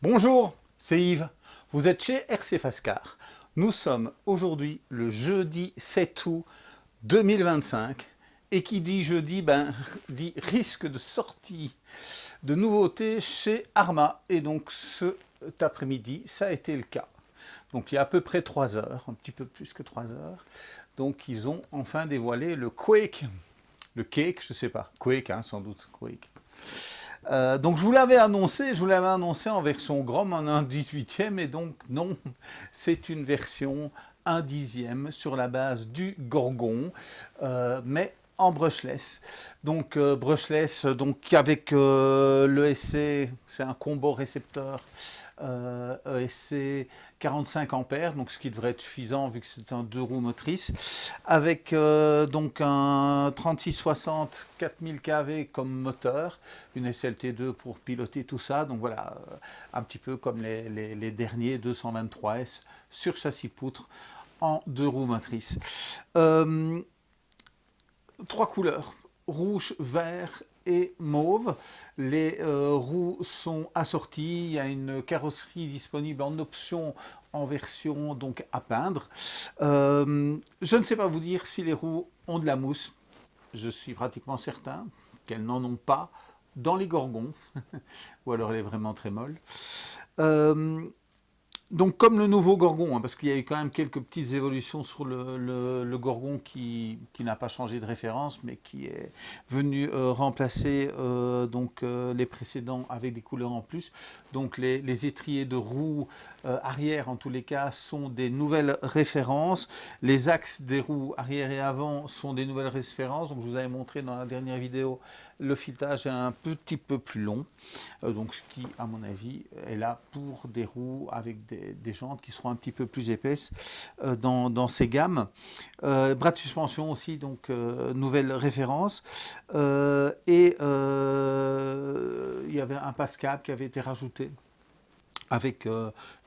Bonjour, c'est Yves. Vous êtes chez RC Fascar. Nous sommes aujourd'hui le jeudi 7 août 2025. Et qui dit jeudi, dit risque de sortie de nouveautés chez Arma. Et donc cet après-midi, ça a été le cas. Donc il y a à peu près 3 heures, un petit peu plus que 3 heures. Donc ils ont enfin dévoilé le Quake. Le Cake, je sais pas. Quake, hein, sans doute. Quake. Donc je vous l'avais annoncé en version GROM en 1/18e, et donc non, c'est une version 1/10e sur la base du Gorgon, mais en brushless. Donc brushless, donc avec l'ESC, c'est un combo récepteur ESC 45 ampères, donc ce qui devrait être suffisant vu que c'est un 2 roues motrices, avec donc un 3660 4000 kV comme moteur, une SLT2 pour piloter tout ça, donc voilà, un petit peu comme les derniers 223S sur châssis poutre en 2 roues motrices. 3 couleurs, rouge, vert et mauve. Les roues sont assorties, il y a une carrosserie disponible en option en version donc à peindre. Je ne sais pas vous dire si les roues ont de la mousse, je suis pratiquement certain qu'elles n'en ont pas dans les Gorgons, ou alors elle est vraiment très molle. Donc comme le nouveau Gorgon, hein, parce qu'il y a eu quand même quelques petites évolutions sur le Gorgon qui n'a pas changé de référence, mais qui est venu remplacer les précédents avec des couleurs en plus. Donc les étriers de roues arrière, en tous les cas, sont des nouvelles références. Les axes des roues arrière et avant sont des nouvelles références. Donc je vous avais montré dans la dernière vidéo, le filetage est un petit peu plus long. Donc ce qui, à mon avis, est là pour des roues avec des jantes qui seront un petit peu plus épaisses dans ces gammes. Bras de suspension aussi, donc nouvelle référence. Il y avait un passe-câble qui avait été rajouté avec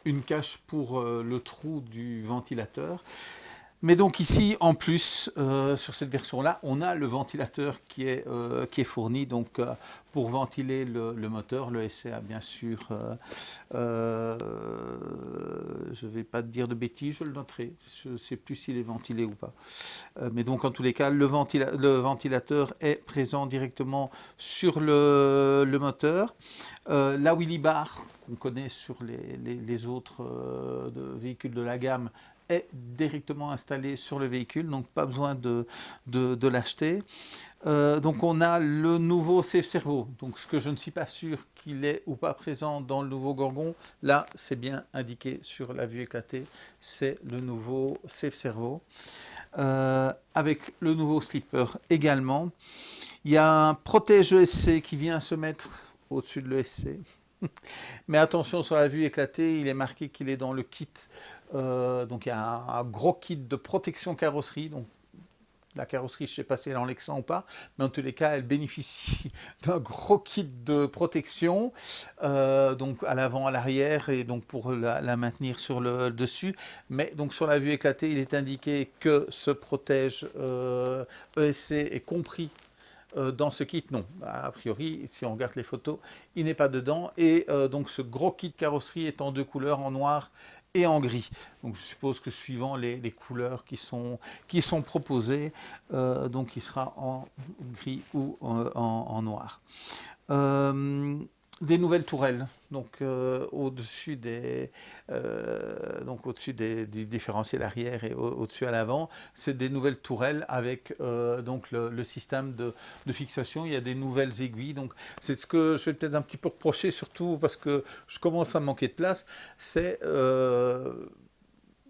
une cache pour le trou du ventilateur. Mais donc ici, en plus, sur cette version-là, on a le ventilateur qui est fourni donc, pour ventiler le moteur. Le SCA, bien sûr, je ne vais pas te dire de bêtises, je le noterai. Je ne sais plus s'il est ventilé ou pas. Mais donc, en tous les cas, le ventilateur est présent directement sur le moteur. La Willy Bar, qu'on connaît sur les autres véhicules de la gamme, est directement installé sur le véhicule, donc pas besoin de l'acheter. Donc on a le nouveau Safe Servo, donc ce que je ne suis pas sûr qu'il est ou pas présent dans le nouveau Gorgon, là c'est bien indiqué sur la vue éclatée, c'est le nouveau Safe Servo. Avec le nouveau slipper également. Il y a un protège ESC qui vient se mettre au-dessus de l'ESC. Mais attention, sur la vue éclatée, il est marqué qu'il est dans le kit. Donc il y a un gros kit de protection carrosserie. Donc la carrosserie, je ne sais pas si elle est en Lexan ou pas, mais en tous les cas, elle bénéficie d'un gros kit de protection, donc à l'avant, à l'arrière, et donc pour la maintenir sur le dessus. Mais donc sur la vue éclatée, il est indiqué que ce protège ESC est compris dans ce kit. Non, a priori, si on regarde les photos, il n'est pas dedans. Et donc ce gros kit carrosserie est en 2 couleurs, en noir et en gris. Donc je suppose que suivant les couleurs qui sont proposées, donc il sera en gris ou en noir. Des nouvelles tourelles, donc au-dessus du différentiel arrière et au-dessus à l'avant, c'est des nouvelles tourelles avec donc le système de fixation. Il y a des nouvelles aiguilles, donc c'est ce que je vais peut-être un petit peu reprocher, surtout parce que je commence à manquer de place, c'est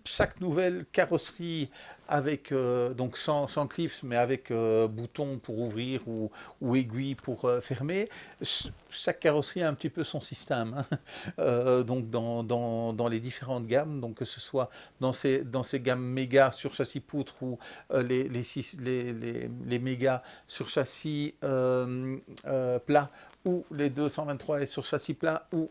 chaque nouvelle carrosserie avec donc sans clips, mais avec bouton pour ouvrir ou aiguille pour fermer. Chaque carrosserie a un petit peu son système, hein. Donc dans les différentes gammes, donc que ce soit dans ces gammes méga sur châssis poutre ou les méga sur châssis plat, ou les 223 sur châssis plat, ou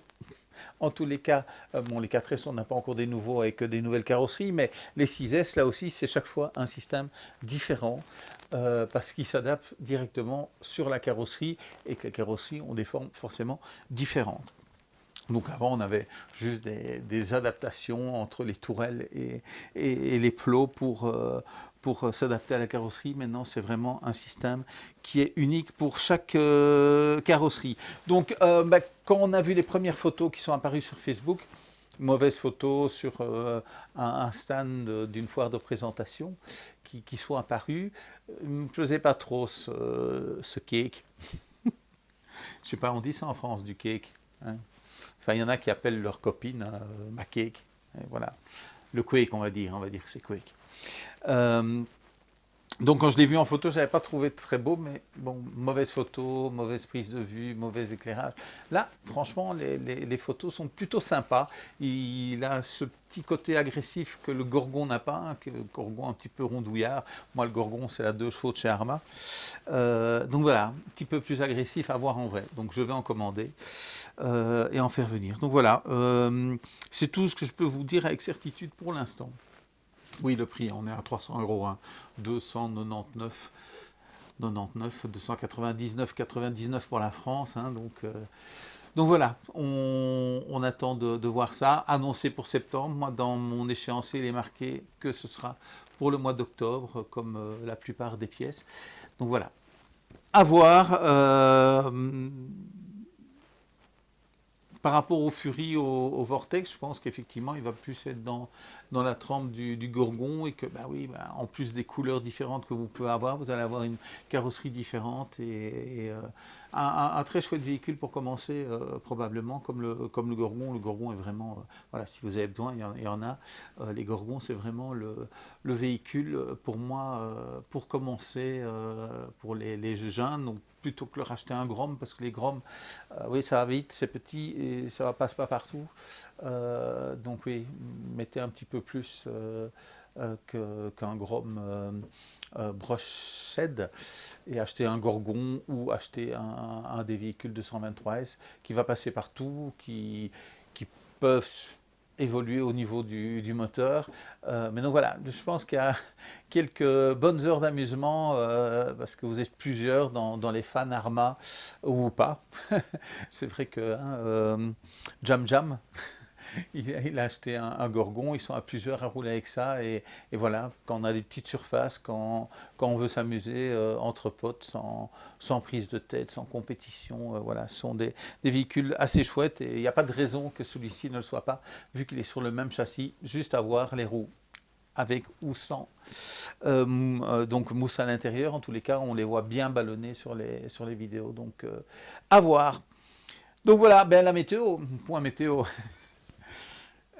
en tous les cas, bon, les 4S, on n'a pas encore des nouveaux avec des nouvelles carrosseries, mais les 6S, là aussi, c'est chaque fois un système différent parce qu'il s'adapte directement sur la carrosserie et que les carrosseries ont des formes forcément différentes. Donc avant, on avait juste des adaptations entre les tourelles et les plots pour s'adapter à la carrosserie. Maintenant, c'est vraiment un système qui est unique pour chaque carrosserie. Donc, quand on a vu les premières photos qui sont apparues sur Facebook, mauvaise photo sur un stand d'une foire de présentation qui sont apparues, ne me plaisait pas trop ce cake. Je sais pas, on dit ça en France, du cake, hein. Enfin, il y en a qui appellent leur copine ma cake. Et voilà. Le Quake, on va dire que c'est Quake. Donc quand je l'ai vu en photo, je n'avais pas trouvé très beau, mais bon, mauvaise photo, mauvaise prise de vue, mauvais éclairage. Là, franchement, les photos sont plutôt sympas. Il a ce petit côté agressif que le Gorgon n'a pas, hein, que le Gorgon un petit peu rondouillard. Moi, le Gorgon, c'est la 2 chevaux de chez Arma. Donc voilà, un petit peu plus agressif à voir en vrai. Donc je vais en commander et en faire venir. Donc voilà, c'est tout ce que je peux vous dire avec certitude pour l'instant. Oui, le prix, on est à 300 €, hein. 299, 299,99 pour la France. Hein, donc voilà, on attend de voir ça. Annoncé pour septembre. Moi, dans mon échéancier, il est marqué que ce sera pour le mois d'octobre, comme la plupart des pièces. Donc voilà, à voir. Par rapport au Fury, au Vortex, je pense qu'effectivement, il va plus être dans la trempe du Gorgon et que, bah oui, bah, en plus des couleurs différentes que vous pouvez avoir, vous allez avoir une carrosserie différente et un très chouette véhicule pour commencer, probablement, comme le Gorgon. Le Gorgon est vraiment, voilà, si vous avez besoin, il y en a. Les Gorgons, c'est vraiment le véhicule, pour moi, pour commencer, pour les jeunes. Donc, plutôt que de racheter un Grom, parce que les Grom, oui, ça va vite, c'est petit et ça passe pas partout. Donc oui, mettez un petit peu plus qu'un Grom brochette et acheter un Gorgon ou acheter un des véhicules 223S qui va passer partout, qui peuvent évoluer au niveau du moteur. Mais donc voilà, je pense qu'il y a quelques bonnes heures d'amusement parce que vous êtes plusieurs dans les fans Arma ou pas. C'est vrai que Jam Jam, il a acheté un Gorgon, ils sont à plusieurs à rouler avec ça et voilà, quand on a des petites surfaces, quand on veut s'amuser entre potes, sans prise de tête, sans compétition, voilà, ce sont des véhicules assez chouettes et il n'y a pas de raison que celui-ci ne le soit pas, vu qu'il est sur le même châssis, juste à voir les roues avec ou sans donc mousse à l'intérieur. En tous les cas, on les voit bien ballonner sur les vidéos, donc à voir. Donc voilà, ben la météo, point météo.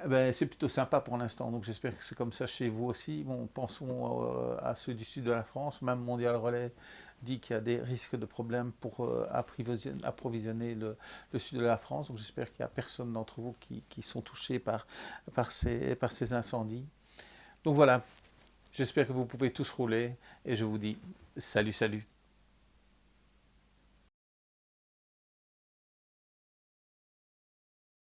Ben, c'est plutôt sympa pour l'instant, donc j'espère que c'est comme ça chez vous aussi. Bon, pensons à ceux du sud de la France. Même Mondial Relais dit qu'il y a des risques de problèmes pour approvisionner le sud de la France. Donc j'espère qu'il n'y a personne d'entre vous qui sont touchés par ces incendies. Donc voilà, j'espère que vous pouvez tous rouler et je vous dis salut, salut.